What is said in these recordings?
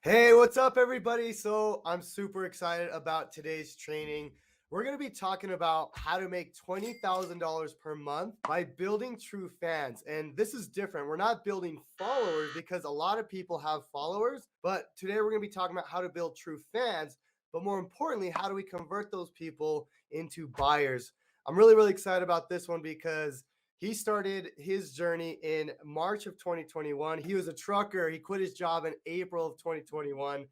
Hey, what's up, everybody? So, I'm super excited about today's training. We're going to be talking about how to make $20,000 per month by building true fans. And this is different. We're not building followers because a lot of people have followers, but today we're going to be talking about how to build true fans. But more importantly, how do we convert those people into buyers? I'm really excited about this one because he started his journey in March of 2021. He was a trucker. He quit his job in April of 2021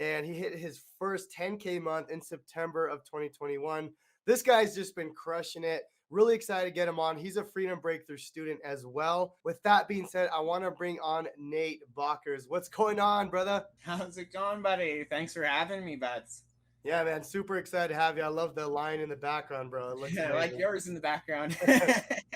and he hit his first 10K month in September of 2021. This guy's just been crushing it. Really excited to get him on. He's a Freedom Breakthrough student as well. With that being said, I want to bring on Nate Bokkers. What's going on, brother? How's it going, buddy? Thanks for having me, buds. Yeah, man, super excited to have you. I love the line in the background, bro. It looks Yeah, like amazing. yours in the background.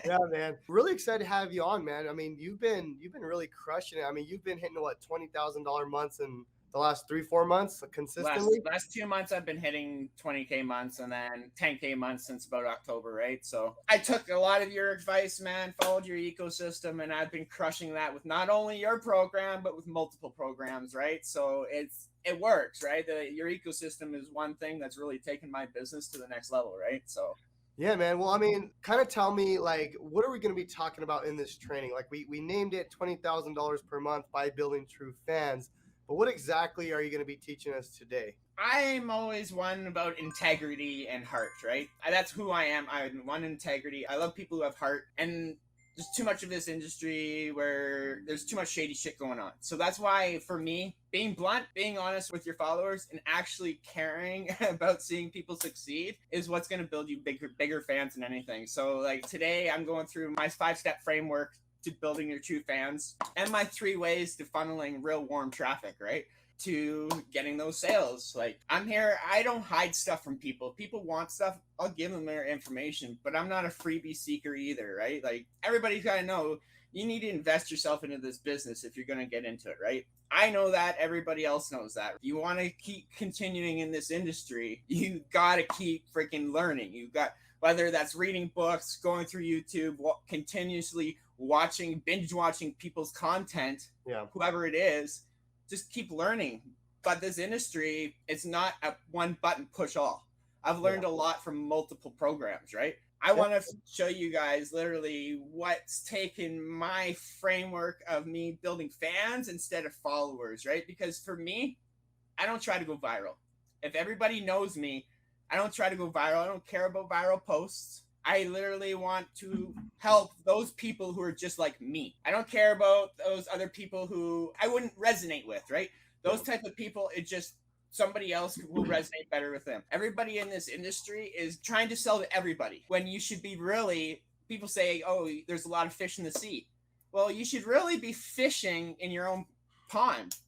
Yeah, man. Really excited to have you on, man. I mean, you've been really crushing it. I mean, you've been hitting what $20,000 months in the last 3-4 months last consistently. last 2 months I've been hitting 20K months and then 10K months since about October, right? So I took a lot of your advice, man, followed your ecosystem, and I've been crushing that with not only your program but with multiple programs, right? So it works, right? Your ecosystem is one thing that's really taken my business to the next level, right? So Yeah, man. Well, I mean, kind of tell me like what are we going to be talking about in this training? Like we named it $20,000 per month by building true fans. But what exactly are you going to be teaching us today? I'm always one about integrity and heart, right? That's who I am. I'm one integrity. I love people who have heart, and there's too much of this industry where there's too much shady shit going on. So that's why, for me, being blunt, being honest with your followers, and actually caring about seeing people succeed is what's going to build you bigger fans than anything. So, like today, I'm going through my 5-step framework to building your true fans and my 3 ways to funneling real warm traffic, right? To getting those sales. Like, I'm here, I don't hide stuff from people. If people want stuff, I'll give them their information, but I'm not a freebie seeker either, right? Like, everybody's got to know you need to invest yourself into this business if you're going to get into it, right? I know that, everybody else knows that. If you want to keep continuing in this industry, you got to keep freaking learning. You got, whether that's reading books, going through YouTube, continuously binge watching people's content, Yeah. whoever it is, just keep learning. But this industry, it's not a one button push all. I've Yeah. learned a lot from multiple programs, right? I Yeah. want to show you guys literally what's taken my framework of me building fans instead of followers, right? Because for me, I don't try to go viral. If everybody knows me, I don't try to go viral. I don't care about viral posts. I literally want to help those people who are just like me. I don't care about those other people who I wouldn't resonate with, right? Those Yeah. type of people, it just somebody else will resonate better with them. Everybody in this industry is trying to sell to everybody when you should be really, people say, oh, there's a lot of fish in the sea. Well, you should really be fishing in your own pond,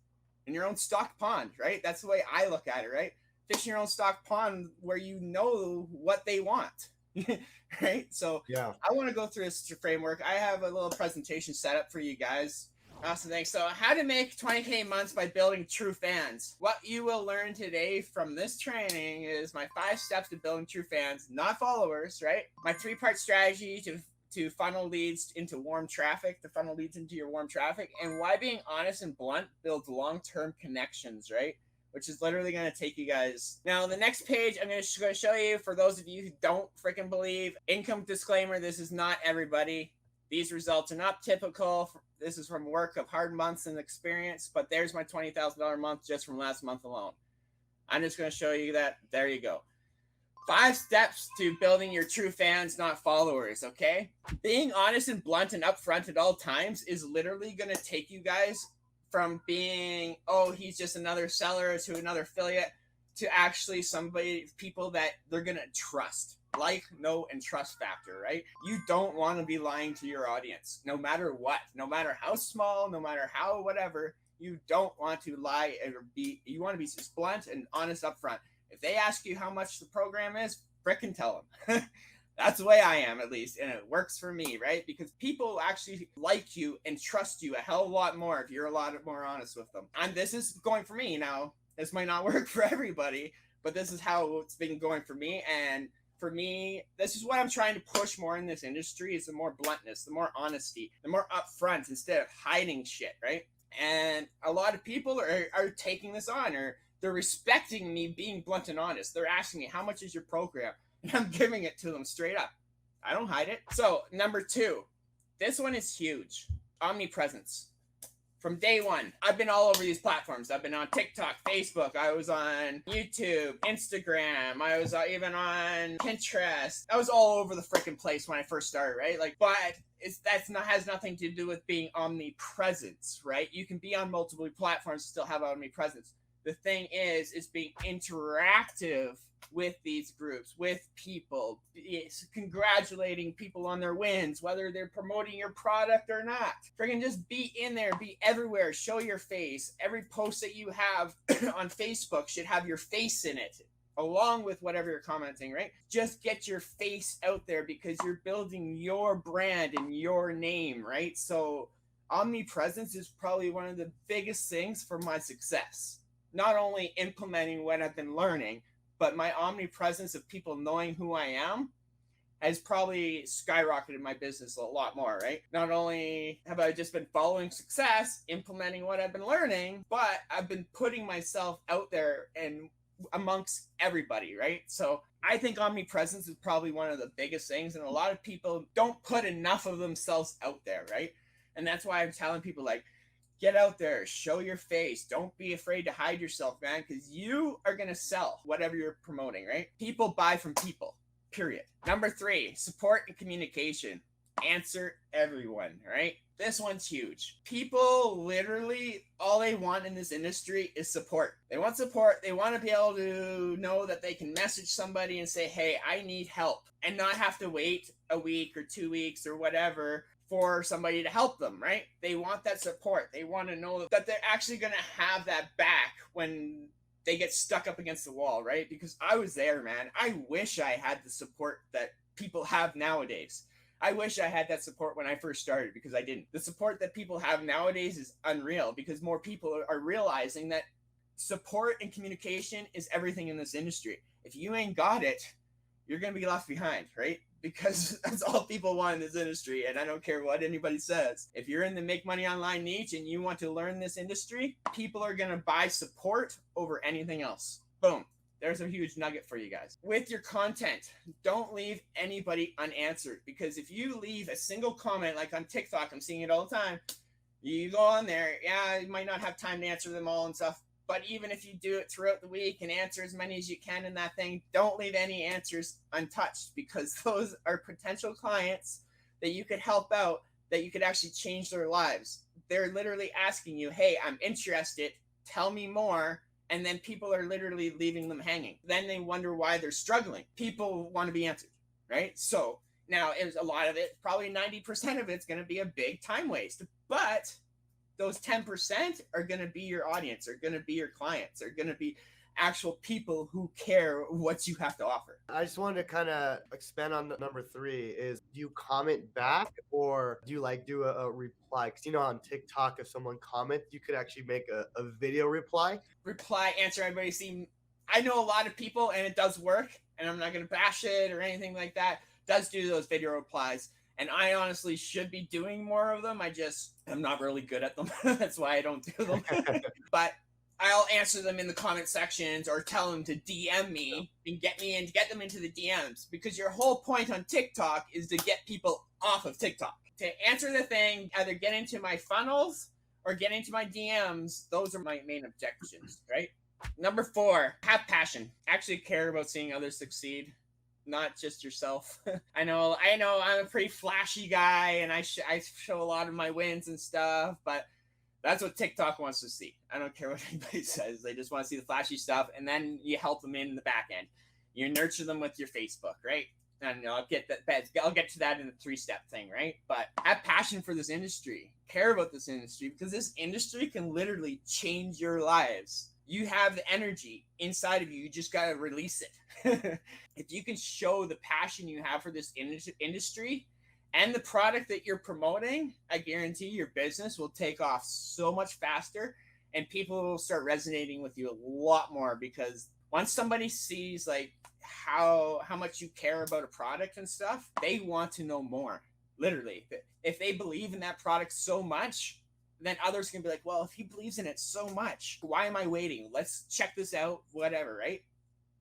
in your own stock pond, right? That's the way I look at it, right? Fish in your own stock pond where you know what they want. Right? So Yeah. I want to go through this framework. I have a little presentation set up for you guys. Awesome, thanks. So, how to make 20K months by building true fans. What you will learn today from this training is my 5 steps to building true fans, not followers, right? My 3-part strategy to funnel leads into warm traffic, to funnel leads into your warm traffic, and why being honest and blunt builds long-term connections, right? Which is literally going to take you guys. Now, the next page, I'm going to show you, for those of you who don't freaking believe, income disclaimer, this is not everybody. These results are not typical. This is from work of hard months and experience, but there's my $20,000 month just from last month alone. I'm just going to show you that. There you go. 5 steps to building your true fans, not followers, okay? Being honest and blunt and upfront at all times is literally going to take you guys from being, oh, he's just another seller to another affiliate to actually people that they're going to trust. Like, know, and trust factor, right? You don't want to be lying to your audience, no matter what, no matter how small, no matter how whatever. You don't want to lie you want to be just blunt and honest up front. If they ask you how much the program is, frickin' tell them. That's the way I am, at least, and it works for me, right? Because people actually like you and trust you a hell of a lot more if you're a lot more honest with them. And this is going for me now. This might not work for everybody, but this is how it's been going for me. And for me, this is what I'm trying to push more in this industry, is the more bluntness, the more honesty, the more upfront instead of hiding shit, right? And a lot of people are taking this on, or they're respecting me being blunt and honest. They're asking me, how much is your program? And I'm giving it to them straight up. I don't hide it. So, number 2, this one is huge. Omnipresence. From day one, I've been all over these platforms. I've been on TikTok, Facebook. I was on YouTube, Instagram. I was even on Pinterest. I was all over the freaking place when I first started, right? Like, but has nothing to do with being omnipresent, right? You can be on multiple platforms and still have omnipresence. The thing is being interactive with these groups, with people, congratulating people on their wins, whether they're promoting your product or not. Freaking just be in there, be everywhere, show your face. Every post that you have on Facebook should have your face in it, along with whatever you're commenting, right? Just get your face out there because you're building your brand and your name, right? So omnipresence is probably one of the biggest things for my success. Not only implementing what I've been learning, but my omnipresence of people knowing who I am has probably skyrocketed my business a lot more, right? Not only have I just been following success, implementing what I've been learning, but I've been putting myself out there and amongst everybody, right? So I think omnipresence is probably one of the biggest things, and a lot of people don't put enough of themselves out there, right? And that's why I'm telling people, like, get out there, show your face. Don't be afraid to hide yourself, man, because you are going to sell whatever you're promoting, right? People buy from people, period. Number 3, support and communication. Answer everyone, right? This one's huge. People literally, all they want in this industry is support. They want support. They want to be able to know that they can message somebody and say, hey, I need help, and not have to wait a week or 2 weeks or whatever for somebody to help them, right? They want that support. They want to know that they're actually going to have that back when they get stuck up against the wall, right? Because I was there, man. I wish I had the support that people have nowadays. I wish I had that support when I first started, because I didn't. The support that people have nowadays is unreal, because more people are realizing that support and communication is everything in this industry. If you ain't got it, you're going to be left behind, right? Because that's all people want in this industry, and I don't care what anybody says. If you're in the make money online niche and you want to learn this industry, people are going to buy support over anything else. Boom. There's a huge nugget for you guys. With your content, don't leave anybody unanswered, because if you leave a single comment, like on TikTok, I'm seeing it all the time, you go on there, yeah, you might not have time to answer them all and stuff, but even if you do it throughout the week and answer as many as you can in that thing, don't leave any answers untouched, because those are potential clients that you could help out, that you could actually change their lives. They're literally asking you, hey, I'm interested, tell me more. And then people are literally leaving them hanging. Then they wonder why they're struggling. People want to be answered, right? So now a lot of it, probably 90% of it's going to be a big time waste. But those 10% are going to be your audience, are going to be your clients, are going to be actual people who care what you have to offer. I just wanted to kind of expand on the number 3 is, do you comment back or do you like do a reply? Because, you know, on TikTok, if someone comments, you could actually make a video reply. Reply, answer everybody. See, I know a lot of people, and it does work, and I'm not going to bash it or anything like that, does do those video replies. And I honestly should be doing more of them. I'm not really good at them. That's why I don't do them. But I'll answer them in the comment sections, or tell them to DM me and get them into the DMs, because your whole point on TikTok is to get people off of TikTok. To answer the thing, either get into my funnels or get into my DMs. Those are my main objections, right? Number 4, have passion. Actually care about seeing others succeed, not just yourself. I know I'm a pretty flashy guy, and I show a lot of my wins and stuff, but that's what TikTok wants to see. I don't care what anybody says. They just want to see the flashy stuff, and then you help them in the back end. You nurture them with your Facebook, right? And I'll get to that in the 3-step thing, right? But have passion for this industry. Care about this industry, because this industry can literally change your lives. You have the energy inside of you. You just got to release it. If you can show the passion you have for this industry and the product that you're promoting, I guarantee your business will take off so much faster, and people will start resonating with you a lot more, because once somebody sees like how much you care about a product and stuff, they want to know more. Literally, if they believe in that product so much, then others can be like, well, if he believes in it so much, why am I waiting? Let's check this out, whatever, right?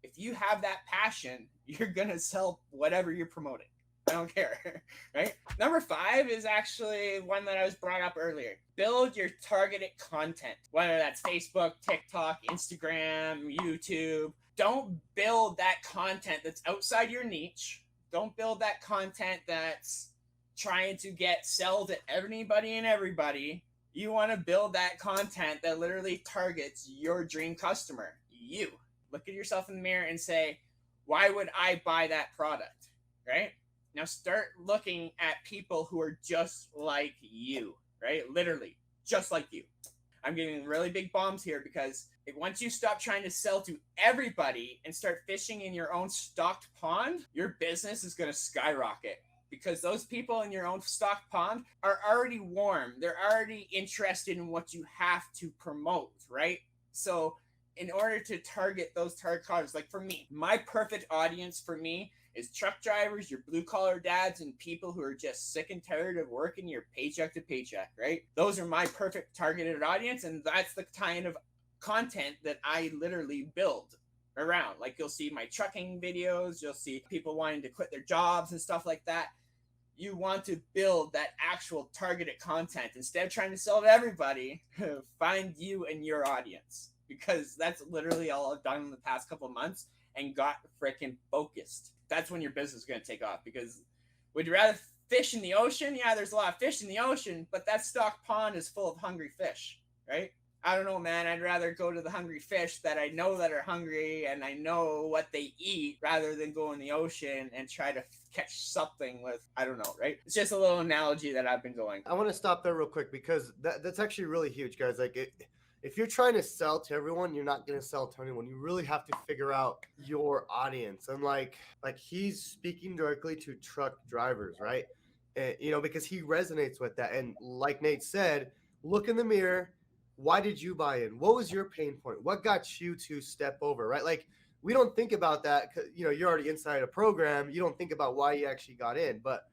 If you have that passion, you're going to sell whatever you're promoting. I don't care, right? Number 5 is actually one that I was brought up earlier. Build your targeted content, whether that's Facebook, TikTok, Instagram, YouTube. Don't build that content that's outside your niche. Don't build that content that's trying to sell to anybody and everybody. You want to build that content that literally targets your dream customer, you. Look at yourself in the mirror and say, why would I buy that product, right? Now start looking at people who are just like you, right? Literally, just like you. I'm giving really big bombs here because once you stop trying to sell to everybody and start fishing in your own stocked pond, your business is going to skyrocket. Because those people in your own stocked pond are already warm. They're already interested in what you have to promote, right? So in order to target those target customers, like for me, my perfect audience for me is truck drivers, your blue collar dads, and people who are just sick and tired of working your paycheck to paycheck, right? Those are my perfect targeted audience, and that's the kind of content that I literally build around. Like you'll see my trucking videos, you'll see people wanting to quit their jobs and stuff like that. You want to build that actual targeted content instead of trying to sell to everybody. Find you and your audience, because that's literally all I've done in the past couple of months and got freaking focused. That's when your business is going to take off. Because would you rather fish in the ocean? Yeah, there's a lot of fish in the ocean, but that stock pond is full of hungry fish, right? I don't know, man. I'd rather go to the hungry fish that I know that are hungry and I know what they eat, rather than go in the ocean and try to catch something with, I don't know, right? It's just a little analogy that I've been going. I want to stop there real quick because that's actually really huge, guys. Like, if you're trying to sell to everyone, you're not going to sell to anyone. You really have to figure out your audience. And like he's speaking directly to truck drivers, right? And, because he resonates with that. And like Nate said, look in the mirror. Why did you buy in? What was your pain point? What got you to step over, right? Like, we don't think about that because, you're already inside a program. You don't think about why you actually got in. But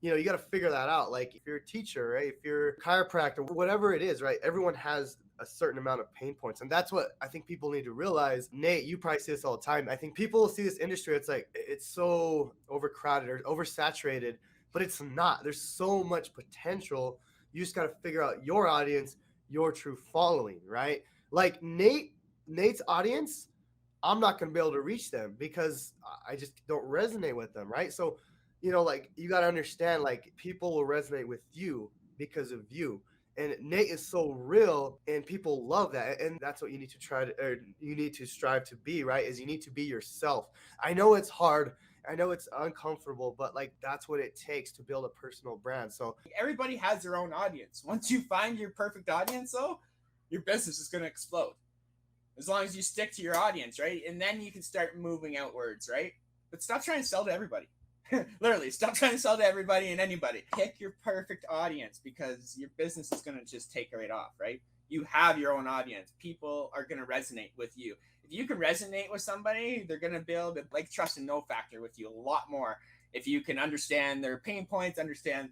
you got to figure that out. Like if you're a teacher, right? If you're a chiropractor, whatever it is, right? Everyone has a certain amount of pain points. And that's what I think people need to realize. Nate, you probably see this all the time. I think people see this industry, it's like, it's so overcrowded or oversaturated, but it's not. There's so much potential. You just got to figure out your audience, your true following, right? Like Nate's audience, I'm not going to be able to reach them because I just don't resonate with them, right? So, like you got to understand, like people will resonate with you because of you. And Nate is so real and people love that. And that's what you need to you need to strive to be, right? Is you need to be yourself. I know it's hard. I know it's uncomfortable, but like that's what it takes to build a personal brand. So everybody has their own audience. Once you find your perfect audience, though, your business is going to explode. As long as you stick to your audience, right? And then you can start moving outwards, right? But stop trying to sell to everybody. Literally, stop trying to sell to everybody and anybody. Pick your perfect audience because your business is going to just take right off, right? You have your own audience. People are going to resonate with you. If you can resonate with somebody, they're going to build a like, trust, and know factor with you a lot more. If you can understand their pain points, understand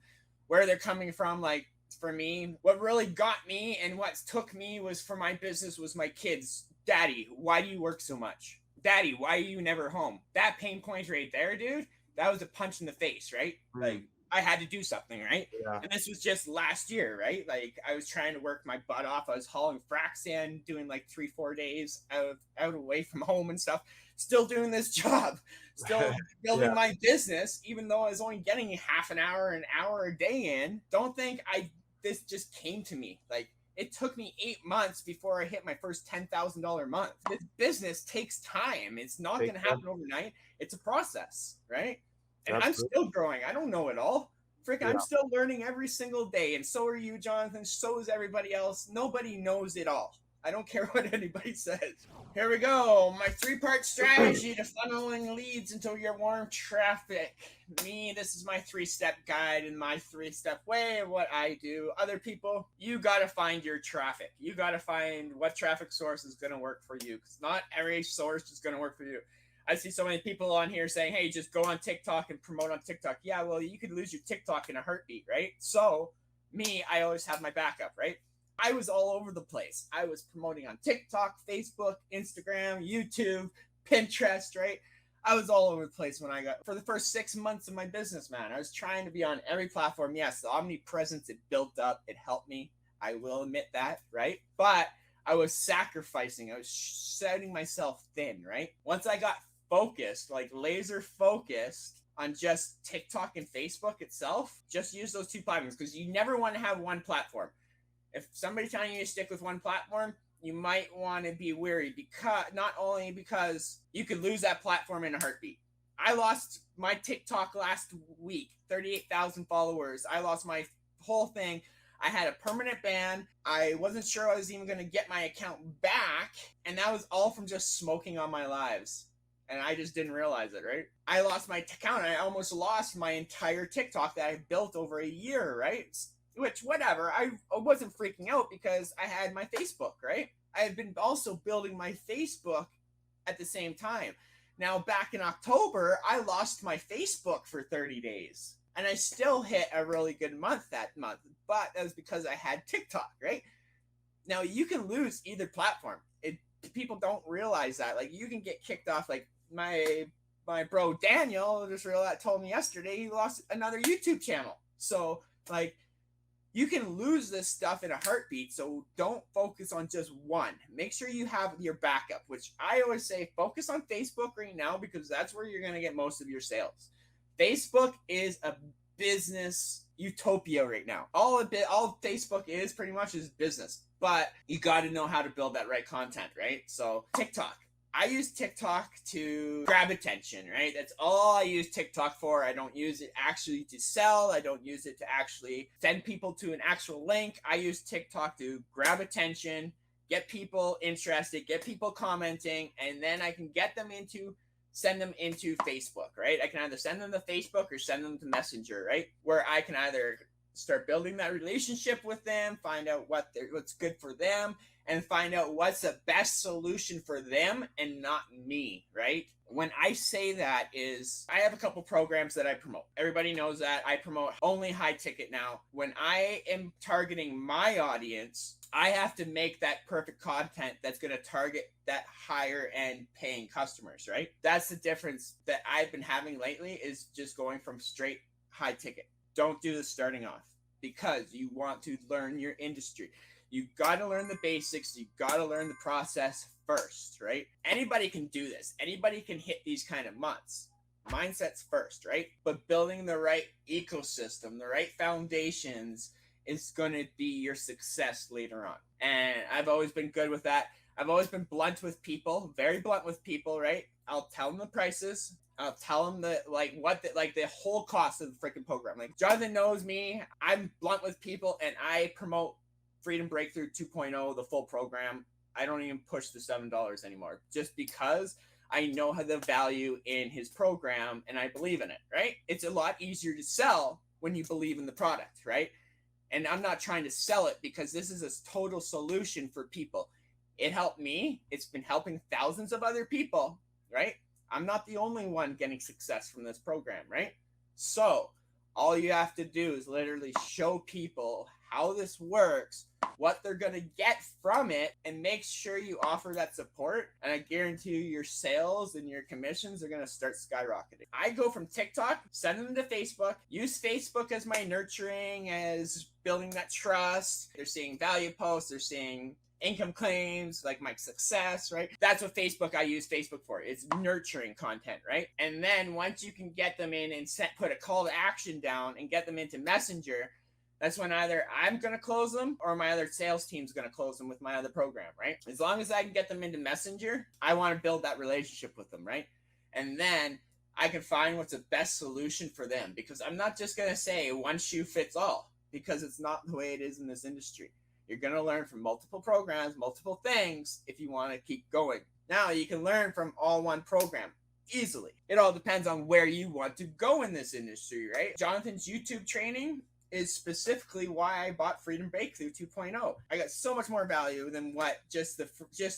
where they're coming from. Like for me, what really got me and what took me was for my business was my kids. Daddy, why do you work so much? Daddy, why are you never home? That pain point right there, dude, that was a punch in the face, right? Like I had to do something, right? Yeah. And this was just last year, right? Like I was trying to work my butt off. I was hauling frac sand, doing like 3-4 days out away from home and stuff. Still doing this job, still building my business, even though I was only getting half an hour a day in. Don't think this just came to me. Like it took me 8 months before I hit my first $10,000 month. This business takes time. It's not going to happen overnight. It's a process, right? And I'm still growing. I don't know it all. Frick, I'm still learning every single day. And so are you, Jonathan. So is everybody else. Nobody knows it all. I don't care what anybody says. Here we go. My 3-part strategy to funneling leads into your warm traffic. This is my 3-step guide and my 3-step way of what I do. Other people, you got to find your traffic. You got to find what traffic source is going to work for you. Because not every source is going to work for you. I see so many people on here saying, hey, just go on TikTok and promote on TikTok. Yeah, well, you could lose your TikTok in a heartbeat, right? So, I always have my backup, right? I was all over the place. I was promoting on TikTok, Facebook, Instagram, YouTube, Pinterest, right? I was all over the place for the first 6 months of my business, man. I was trying to be on every platform. Yes, the omnipresence, it built up. It helped me. I will admit that, right? But I was sacrificing. I was setting myself thin, right? Once I got focused, like laser focused on just TikTok and Facebook itself, just use those two platforms, because you never want to have one platform. If somebody's telling you to stick with one platform, you might want to be wary, because not only because you could lose that platform in a heartbeat. I lost my TikTok last week, 38,000 followers. I lost my whole thing. I had a permanent ban. I wasn't sure I was even going to get my account back. And that was all from just smoking on my lives. And I just didn't realize it, right? I lost my account. I almost lost my entire TikTok that I built over a year, right? Which, whatever, I wasn't freaking out because I had my Facebook, right? I had been also building my Facebook at the same time. Now, back in October, I lost my Facebook for 30 days. And I still hit a really good month that month. But that was because I had TikTok, right? Now, you can lose either platform. People don't realize that. Like, you can get kicked off. Like, my bro Daniel told me yesterday he lost another YouTube channel. So, like, you can lose this stuff in a heartbeat, so don't focus on just one. Make sure you have your backup, which I always say focus on Facebook right now, because that's where you're going to get most of your sales. Facebook is a business utopia right now. All Facebook is pretty much is business, but you got to know how to build that right content, right? So TikTok. I use TikTok to grab attention, right? That's all I use TikTok for. I don't use it actually to sell. I don't use it to actually send people to an actual link. I use TikTok to grab attention, get people interested, get people commenting, and then I can send them into Facebook, right? I can either send them to Facebook or send them to Messenger, right? Where I can either start building that relationship with them, find out what's good for them, and find out what's the best solution for them and not me, right? When I say that is, I have a couple programs that I promote. Everybody knows that I promote only high ticket now. When I am targeting my audience, I have to make that perfect content that's going to target that higher end paying customers, right? That's the difference that I've been having lately, is just going from straight high ticket. Don't do the starting off, because you want to learn your industry. You got to learn the basics. You got to learn the process first, right? Anybody can do this. Anybody can hit these kind of months. Mindset's first, right? But building the right ecosystem, the right foundations is going to be your success later on. And I've always been good with that. I've always been blunt with people, very blunt with people, right? I'll tell them the prices. I'll tell them the whole cost of the freaking program. Like, Jonathan knows me. I'm blunt with people, and I promote Freedom Breakthrough 2.0, the full program. I don't even push the $7 anymore, just because I know the value in his program and I believe in it, right? It's a lot easier to sell when you believe in the product, right? And I'm not trying to sell it, because this is a total solution for people. It helped me. It's been helping thousands of other people, right? I'm not the only one getting success from this program, right? So all you have to do is literally show people how this works, what they're going to get from it, and make sure you offer that support. And I guarantee you, your sales and your commissions are going to start skyrocketing. I go from TikTok, send them to Facebook, use Facebook as my nurturing, as building that trust. They're seeing value posts, they're seeing income claims, like my success, right? That's what I use Facebook for. It's nurturing content, right? And then once you can get them in and put a call to action down and get them into Messenger, that's when either I'm going to close them or my other sales team's going to close them with my other program, right? As long as I can get them into Messenger, I want to build that relationship with them, right? And then I can find what's the best solution for them, because I'm not just going to say one shoe fits all, because it's not the way it is in this industry. You're going to learn from multiple programs, multiple things, if you want to keep going. Now, you can learn from all one program easily. It all depends on where you want to go in this industry, right? Jonathan's YouTube training is specifically why I bought Freedom Breakthrough 2.0. I got so much more value than what just the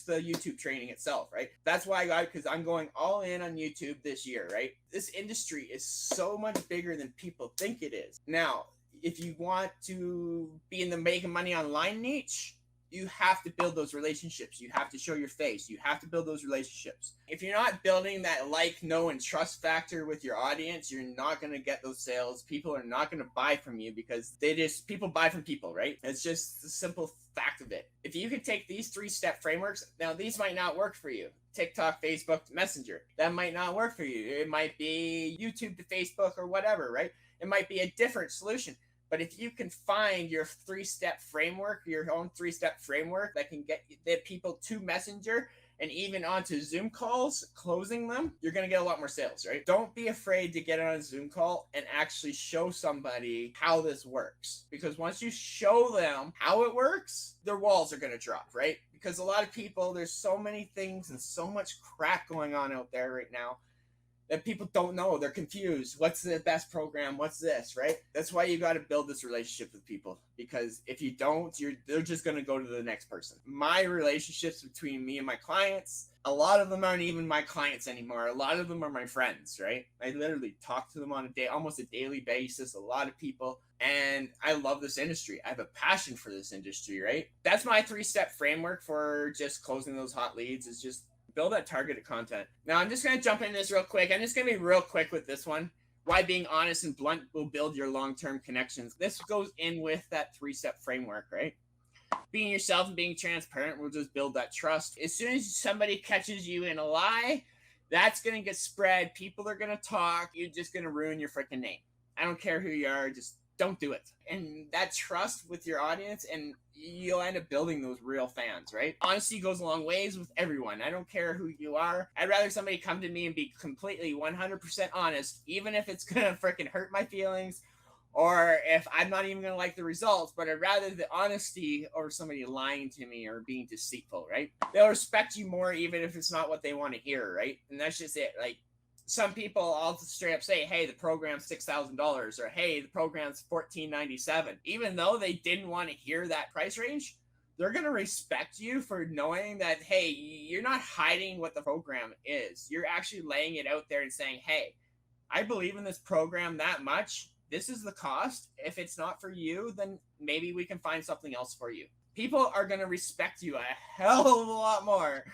YouTube training itself, right? That's why I got it, because I'm going all in on YouTube this year, right? This industry is so much bigger than people think it is. Now, if you want to be in the making money online niche, you have to build those relationships. You have to show your face. You have to build those relationships. If you're not building that like, know, and trust factor with your audience, you're not going to get those sales. People are not going to buy from you because people buy from people, right? It's just the simple fact of it. If you could take these 3-step frameworks, now these might not work for you. TikTok, Facebook, Messenger, that might not work for you. It might be YouTube to Facebook or whatever, right? It might be a different solution. But if you can find your 3-step framework, your own 3-step framework that can get people to Messenger and even onto Zoom calls, closing them, you're going to get a lot more sales, right? Don't be afraid to get on a Zoom call and actually show somebody how this works. Because once you show them how it works, their walls are going to drop, right? Because a lot of people, there's so many things and so much crap going on out there right now that people don't know. They're confused. What's the best program? What's this, right? That's why you got to build this relationship with people, because if you don't, they're just going to go to the next person. My relationships between me and my clients, a lot of them aren't even my clients anymore. A lot of them are my friends, right? I literally talk to them on almost a daily basis, a lot of people. And I love this industry. I have a passion for this industry, right? That's my 3-step framework for just closing those hot leads, is just build that targeted content. Now, I'm just going to jump into this real quick. I'm just going to be real quick with this one. Why being honest and blunt will build your long-term connections. This goes in with that 3-step framework, right? Being yourself and being transparent will just build that trust. As soon as somebody catches you in a lie, that's going to get spread. People are going to talk. You're just going to ruin your freaking name. I don't care who you are. Just don't do it. And that trust with your audience, and you'll end up building those real fans, right? Honesty goes a long ways with everyone. I don't care who you are. I'd rather somebody come to me and be completely 100% honest, even if it's gonna freaking hurt my feelings, or if I'm not even gonna like the results, but I'd rather the honesty over somebody lying to me or being deceitful, right? They'll respect you more even if it's not what they want to hear, right? And that's just it. Like, some people, I'll straight up say, hey, the program's $6,000, or hey, the program's $14.97. Even though they didn't want to hear that price range, they're going to respect you for knowing that, hey, you're not hiding what the program is. You're actually laying it out there and saying, hey, I believe in this program that much. This is the cost. If it's not for you, then maybe we can find something else for you. People are going to respect you a hell of a lot more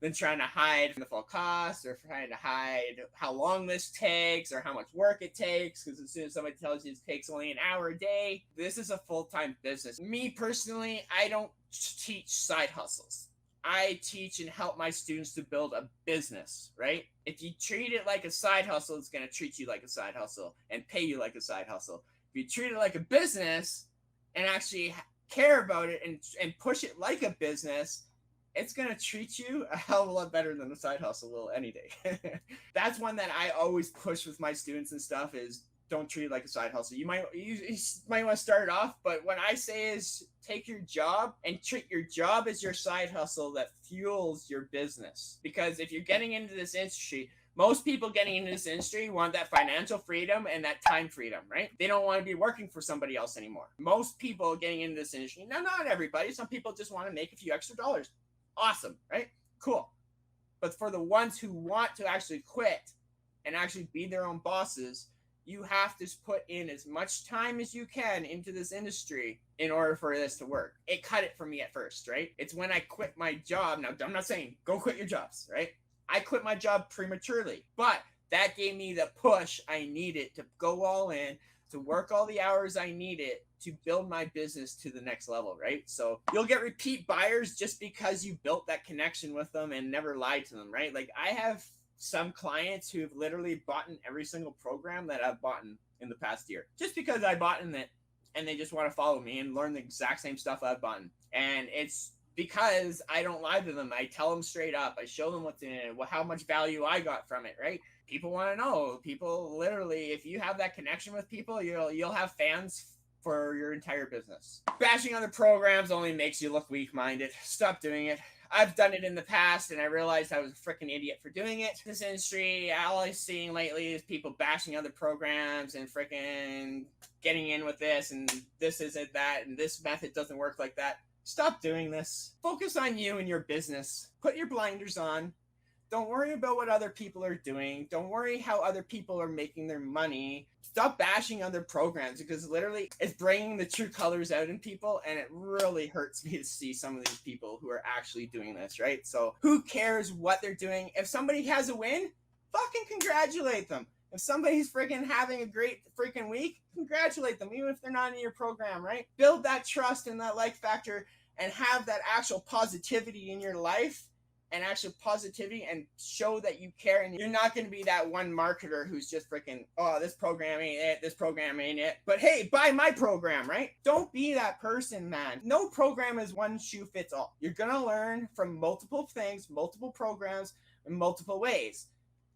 than trying to hide the full cost, or trying to hide how long this takes or how much work it takes. Because as soon as somebody tells you it takes only an hour a day, this is a full-time business. Me personally, I don't teach side hustles. I teach and help my students to build a business, right? If you treat it like a side hustle, it's going to treat you like a side hustle and pay you like a side hustle. If you treat it like a business and actually care about it and push it like a business, it's going to treat you a hell of a lot better than a side hustle will any day. That's one that I always push with my students and stuff, is don't treat it like a side hustle. You might want to start it off, but what I say is take your job and treat your job as your side hustle that fuels your business. Because if you're getting into this industry, most people getting into this industry want that financial freedom and that time freedom, right? They don't want to be working for somebody else anymore. Most people getting into this industry, now not everybody, some people just want to make a few extra dollars. Awesome, right? Cool. But for the ones who want to actually quit and actually be their own bosses, you have to put in as much time as you can into this industry in order for this to work. It cut it for me at first, right? It's when I quit my job. Now, I'm not saying go quit your jobs, right? I quit my job prematurely, but that gave me the push I needed to go all in, to work all the hours I needed to build my business to the next level, right? So you'll get repeat buyers just because you built that connection with them and never lied to them, right? Like, I have some clients who've literally bought in every single program that I've bought in the past year, just because I bought in it, and they just want to follow me and learn the exact same stuff I've bought in. And it's because I don't lie to them. I tell them straight up. I show them what's in it, how much value I got from it, right? People want to know. People literally, if you have that connection with people, you'll have fans for your entire business. Bashing other programs only makes you look weak-minded. Stop doing it. I've done it in the past, and I realized I was a freaking idiot for doing it. This industry, all I'm seeing lately is people bashing other programs and freaking getting in with this, and this isn't that, and this method doesn't work like that. Stop doing this. Focus on you and your business. Put your blinders on. Don't worry about what other people are doing. Don't worry how other people are making their money. Stop bashing other programs, because literally it's bringing the true colors out in people, and it really hurts me to see some of these people who are actually doing this, right? So who cares what they're doing? If somebody has a win, fucking congratulate them. If somebody's freaking having a great freaking week, congratulate them, even if they're not in your program, right? Build that trust and that like factor, and have that actual positivity in your life, and actual positivity, and show that you care. And you're not going to be that one marketer who's just freaking, oh, this program ain't it, this program ain't it, but hey, buy my program, right? Don't be that person, man. No program is one shoe fits all. You're going to learn from multiple things, multiple programs, in multiple ways.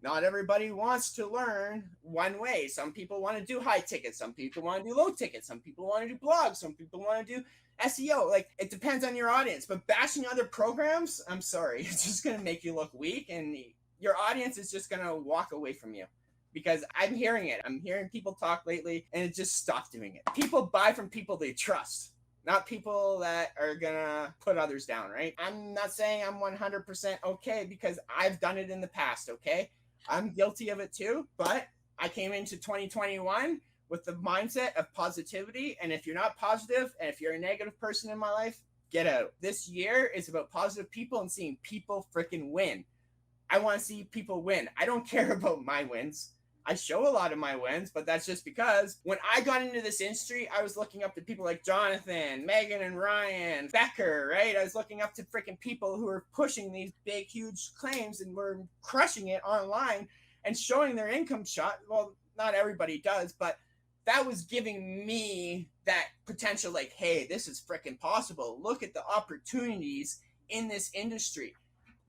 Not everybody wants to learn one way. Some people want to do high tickets. Some people want to do low tickets. Some people want to do blogs. Some people want to do SEO. Like, it depends on your audience. But bashing other programs, I'm sorry, it's just going to make you look weak, and your audience is just going to walk away from you. Because I'm hearing it. I'm hearing people talk lately, and it just stopped doing it. People buy from people they trust, not people that are gonna put others down, right? I'm not saying I'm 100% okay, because I've done it in the past, okay? I'm guilty of it too, but I came into 2021 with the mindset of positivity. And if you're not positive, and if you're a negative person in my life, get out. This year is about positive people and seeing people freaking win. I want to see people win. I don't care about my wins. I show a lot of my wins, but that's just because when I got into this industry, I was looking up to people like Jonathan, Megan and Ryan, Becker, right? I was looking up to freaking people who were pushing these big, huge claims and were crushing it online and showing their income shot. Well, not everybody does, but that was giving me that potential, like, hey, this is freaking possible. Look at the opportunities in this industry.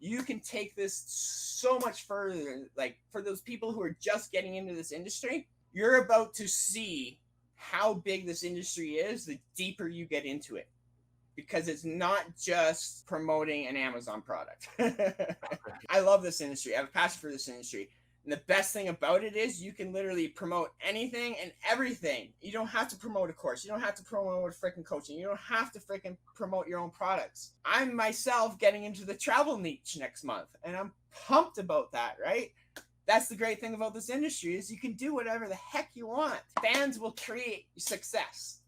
You can take this so much further. Like, for those people who are just getting into this industry, you're about to see how big this industry is the deeper you get into it, because it's not just promoting an Amazon product. I love this industry. I have a passion for this industry. And the best thing about it is you can literally promote anything and everything. You don't have to promote a course. You don't have to promote freaking coaching. You don't have to freaking promote your own products. I'm myself getting into the travel niche next month, and I'm pumped about that, right? That's the great thing about this industry, is you can do whatever the heck you want. Fans will create success.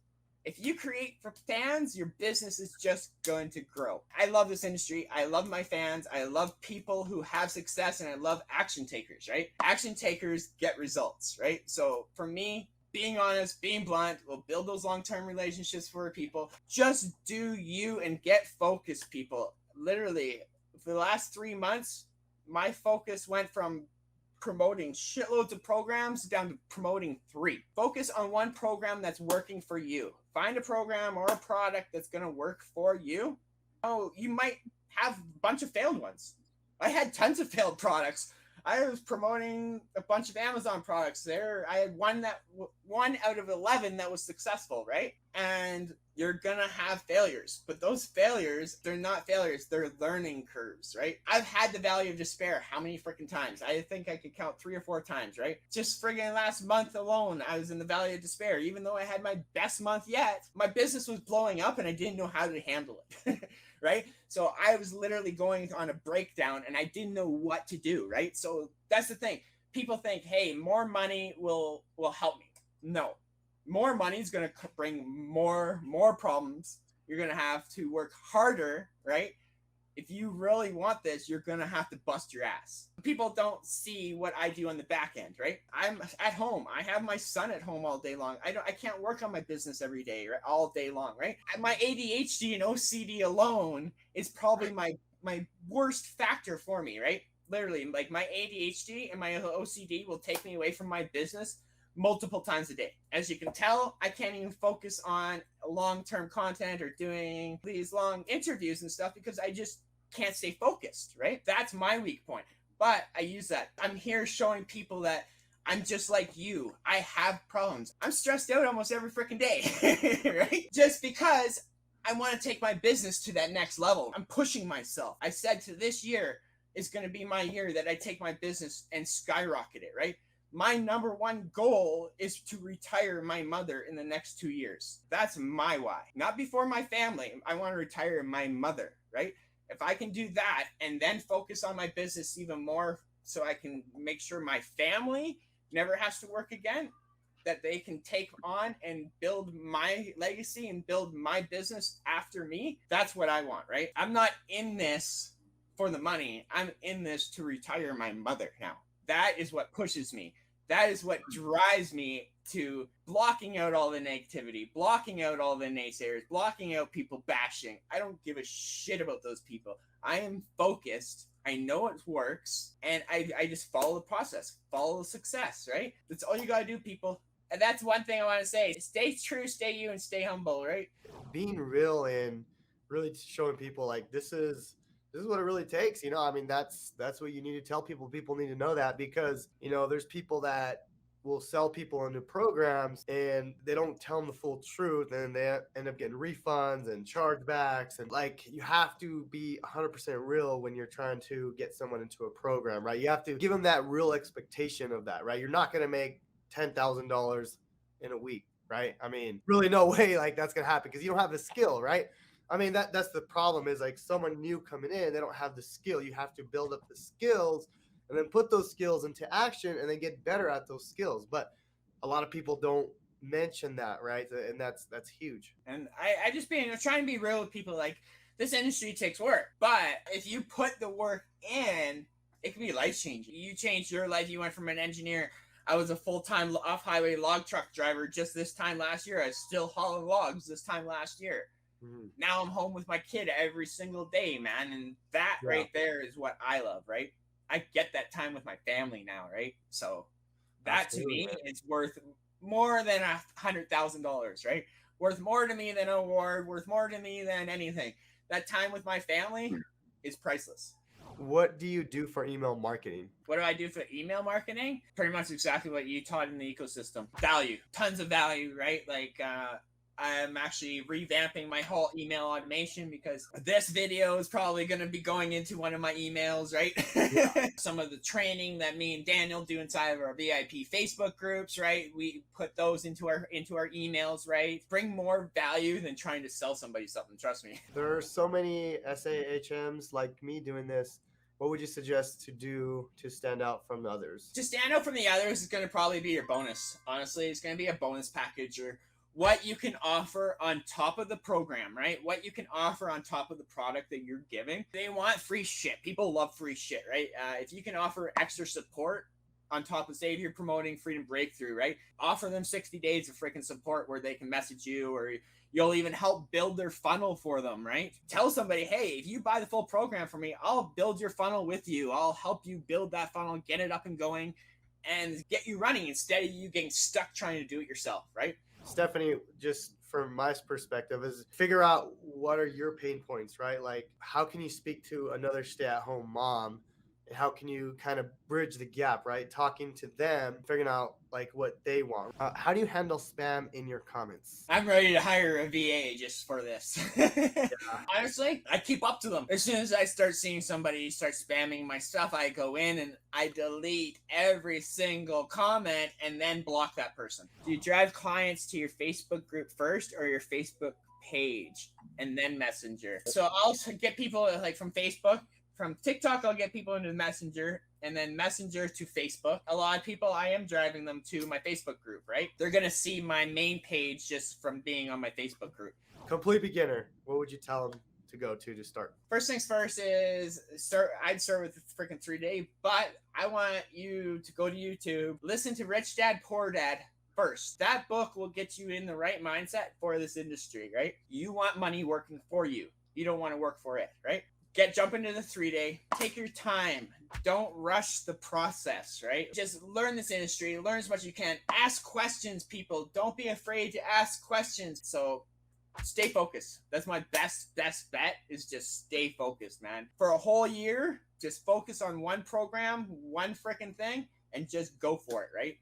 If you create for fans, your business is just going to grow. I love this industry. I love my fans. I love people who have success, and I love action takers, right? Action takers get results, right? So for me, being honest, being blunt, will build those long-term relationships for people. Just do you and get focused, people. Literally, for the last 3 months, my focus went from promoting shitloads of programs down to promoting 3. Focus on one program that's working for you. Find a program or a product that's going to work for you. Oh, you might have a bunch of failed ones. I had tons of failed products. I was promoting a bunch of Amazon products there. I had one out of 11 that was successful, right? And you're gonna have failures, but those failures, they're not failures, they're learning curves, right? I've had the valley of despair how many freaking times? I think I could count 3 or 4 times, right? Just friggin' last month alone, I was in the valley of despair. Even though I had my best month yet, my business was blowing up and I didn't know how to handle it. Right? So I was literally going on a breakdown and I didn't know what to do, right? So that's the thing. People think, hey, more money will help me. No. More money is going to bring more problems. You're going to have to work harder, right? If you really want this, you're going to have to bust your ass. People don't see what I do on the back end, right? I'm at home. I have my son at home all day long. I can't work on my business every day, right? All day long, right? My ADHD and OCD alone is probably my worst factor for me, right? Literally, like, my ADHD and my OCD will take me away from my business multiple times a day. As you can tell, I can't even focus on long-term content or doing these long interviews and stuff because I just can't stay focused, right? That's my weak point. But I use that. I'm here showing people that I'm just like you. I have problems. I'm stressed out almost every freaking day, right? Just because I want to take my business to that next level. I'm pushing myself. I said to this year is going to be my year that I take my business and skyrocket it, right? My number one goal is to retire my mother in the next 2 years. That's my why. Not before my family. I want to retire my mother, right? If I can do that and then focus on my business even more so I can make sure my family never has to work again, that they can take on and build my legacy and build my business after me, that's what I want, right? I'm not in this for the money. I'm in this to retire my mother now. That is what pushes me. That is what drives me to blocking out all the negativity, blocking out all the naysayers, blocking out people bashing. I don't give a shit about those people. I am focused. I know it works, and I just follow the process, follow the success, right? That's all you gotta do, people. And that's one thing I want to say. Stay true, stay you, and stay humble, right? Being real and really showing people like this is what it really takes. I mean, that's what you need to tell people. People need to know that, because there's people that will sell people into programs and they don't tell them the full truth, and they end up getting refunds and chargebacks. And like, you have to be 100% real when you're trying to get someone into a program, right? You have to give them that real expectation of that, right? You're not going to make $10,000 in a week, right? I mean, really no way like that's gonna happen, because you don't have the skill, right? I mean, that's the problem, is like someone new coming in, they don't have the skill. You have to build up the skills and then put those skills into action and then get better at those skills. But a lot of people don't mention that, right? And that's huge. And I just trying to be real with people. Like, this industry takes work, but if you put the work in, it can be life changing. You changed your life. You went from an engineer. I was a full-time off-highway log truck driver just this time last year. I was still hauling logs this time last year. Now I'm home with my kid every single day, man. And that right there is what I love, right? I get that time with my family now, right? So that to me is worth more than $100,000, right? Worth more to me than an award, worth more to me than anything. That time with my family is priceless. What do you do for email marketing? What do I do for email marketing? Pretty much exactly what you taught in the ecosystem. Value, tons of value, right? Like, I'm actually revamping my whole email automation, because this video is probably going to be going into one of my emails, right? Yeah. Some of the training that me and Daniel do inside of our VIP Facebook groups, right? We put those into our emails, right? Bring more value than trying to sell somebody something. Trust me. There are so many SAHMs like me doing this. What would you suggest to do to stand out from the others? To stand out from the others is going to probably be your bonus. Honestly, it's going to be a bonus package, or what you can offer on top of the program, right? What you can offer on top of the product that you're giving. They want free shit. People love free shit, right? If you can offer extra support on top of, say, if you're promoting Freedom Breakthrough, right? Offer them 60 days of freaking support where they can message you, or you'll even help build their funnel for them, right? Tell somebody, hey, if you buy the full program from me, I'll build your funnel with you. I'll help you build that funnel, get it up and going, and get you running instead of you getting stuck trying to do it yourself, right? Stephanie, just from my perspective, is figure out what are your pain points, right? Like, how can you speak to another stay-at-home mom, and how can you kind of bridge the gap, right? Talking to them, figuring out like what they want. How do you handle spam in your comments? I'm ready to hire a VA just for this. Yeah. Honestly, I keep up to them. As soon as I start seeing somebody start spamming my stuff, I go in and I delete every single comment and then block that person. Do you drive clients to your Facebook group first, or your Facebook page and then Messenger? So I'll get people like from Facebook. From TikTok, I'll get people into Messenger, and then Messenger to Facebook. A lot of people, I am driving them to my Facebook group, right? They're going to see my main page just from being on my Facebook group. Complete beginner, what would you tell them to go to start? First things first is I'd start with the freaking 3-day, but I want you to go to YouTube, listen to Rich Dad, Poor Dad first. That book will get you in the right mindset for this industry, right? You want money working for you. You don't want to work for it, right? Jump into the 3-day, take your time. Don't rush the process, right? Just learn this industry, learn as much as you can. Ask questions, people. Don't be afraid to ask questions. So stay focused. That's my best bet, is just stay focused, man. For a whole year, just focus on one program, one freaking thing, and just go for it, right?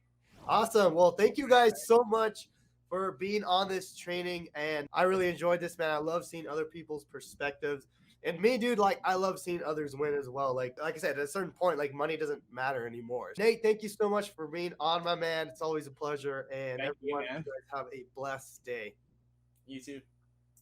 Awesome. Well, thank you guys so much for being on this training. And I really enjoyed this, man. I love seeing other people's perspectives. And me, dude, like, I love seeing others win as well. Like I said, at a certain point, like, money doesn't matter anymore. Nate, thank you so much for being on, my man. It's always a pleasure. And everyone, you guys have a blessed day. You too.